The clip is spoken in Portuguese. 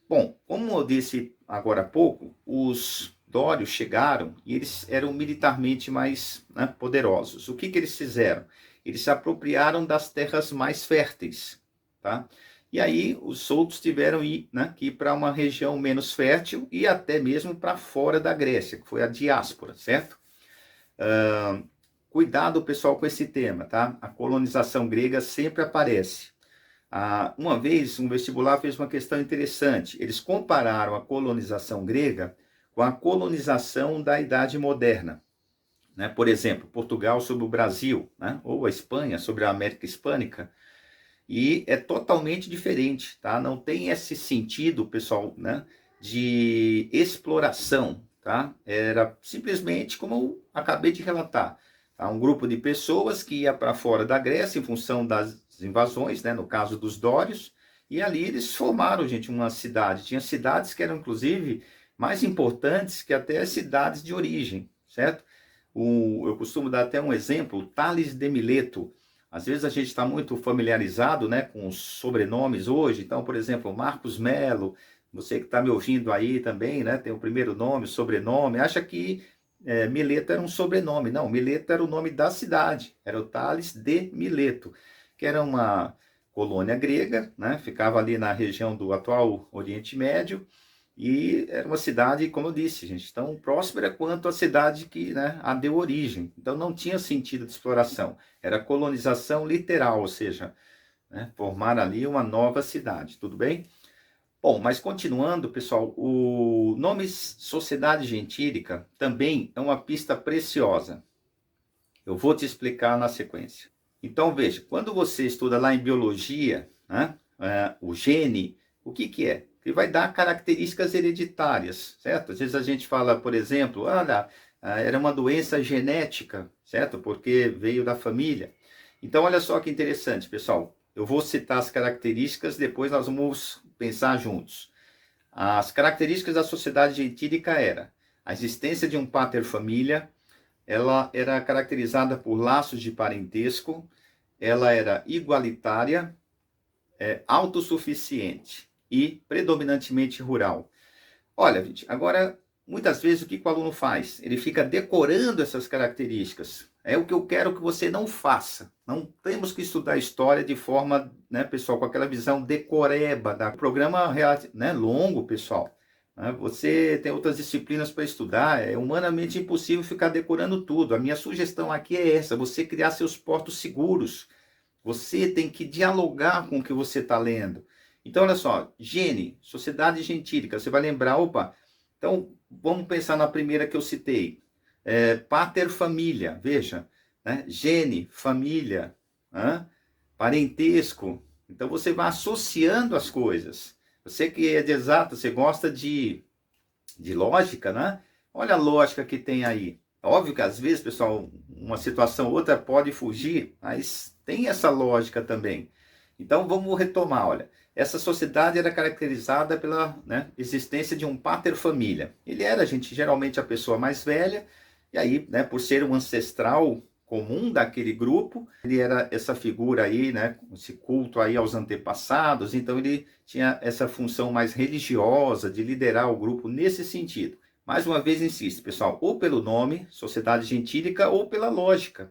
Bom, como eu disse agora há pouco, os dórios chegaram e eles eram militarmente mais, né, poderosos. O que eles fizeram? Eles se apropriaram das terras mais férteis, tá? E aí os outros tiveram né, que ir para uma região menos fértil e até mesmo para fora da Grécia, que foi a diáspora, certo? Cuidado, pessoal, com esse tema, tá? A colonização grega sempre aparece. Uma vez, um vestibular fez uma questão interessante. Eles compararam a colonização grega com a colonização da Idade Moderna. Né? Por exemplo, Portugal sobre o Brasil, né? Ou a Espanha sobre a América Hispânica. E é totalmente diferente, tá? Não tem esse sentido, pessoal, né, de exploração, tá? Era simplesmente como eu acabei de relatar, tá? Um grupo de pessoas que ia para fora da Grécia em função das invasões, né, no caso dos dórios, e ali eles formaram, gente, uma cidade. Tinha cidades que eram, inclusive, mais importantes que até as cidades de origem, certo? Eu costumo dar até um exemplo, Tales de Mileto. Às vezes a gente está muito familiarizado, né, com os sobrenomes hoje. Então, por exemplo, Marcos Melo, você que está me ouvindo aí também, né, tem o primeiro nome, o sobrenome, acha que Mileto era um sobrenome. Não, Mileto era o nome da cidade, era o Tales de Mileto, que era uma colônia grega, né, ficava ali na região do atual Oriente Médio, e era uma cidade, como eu disse, gente, tão próspera quanto a cidade que, né, a deu origem. Então não tinha sentido de exploração. Era colonização literal, ou seja, né, formar ali uma nova cidade, tudo bem? Bom, mas continuando, pessoal, o nome Sociedade Gentílica também é uma pista preciosa. Eu vou te explicar na sequência. Então veja, quando você estuda lá em biologia, né, o gene, o que é? Ele vai dar características hereditárias, certo? Às vezes a gente fala, por exemplo, olha, era uma doença genética, certo? Porque veio da família. Então, olha só que interessante, pessoal. Eu vou citar as características, depois nós vamos pensar juntos. As características da sociedade gentílica era a existência de um pater família, ela era caracterizada por laços de parentesco, ela era igualitária, autossuficiente e predominantemente rural. Olha, gente, agora, muitas vezes o que o aluno faz? Ele fica decorando essas características. É o que eu quero que você não faça. Não temos que estudar história de forma, né, pessoal, com aquela visão decoreba. O programa, né, longo, pessoal. Você tem outras disciplinas para estudar, é humanamente impossível ficar decorando tudo. A minha sugestão aqui é essa, você criar seus portos seguros. Você tem que dialogar com o que você está lendo. Então, olha só, gene, sociedade gentílica, você vai lembrar, opa, então vamos pensar na primeira que eu citei. Pater família, veja, né? Gene, família, parentesco. Então você vai associando as coisas. Você que é de exato, você gosta de lógica, né? Olha a lógica que tem aí. Óbvio que às vezes, pessoal, uma situação ou outra pode fugir, mas tem essa lógica também. Então vamos retomar, olha. Essa sociedade era caracterizada pela, né, existência de um pater família. Ele era, gente, geralmente a pessoa mais velha, e aí, né, por ser um ancestral comum daquele grupo, ele era essa figura aí, né, esse culto aí aos antepassados, então ele tinha essa função mais religiosa de liderar o grupo nesse sentido. Mais uma vez insisto, pessoal, ou pelo nome, sociedade gentílica, ou pela lógica.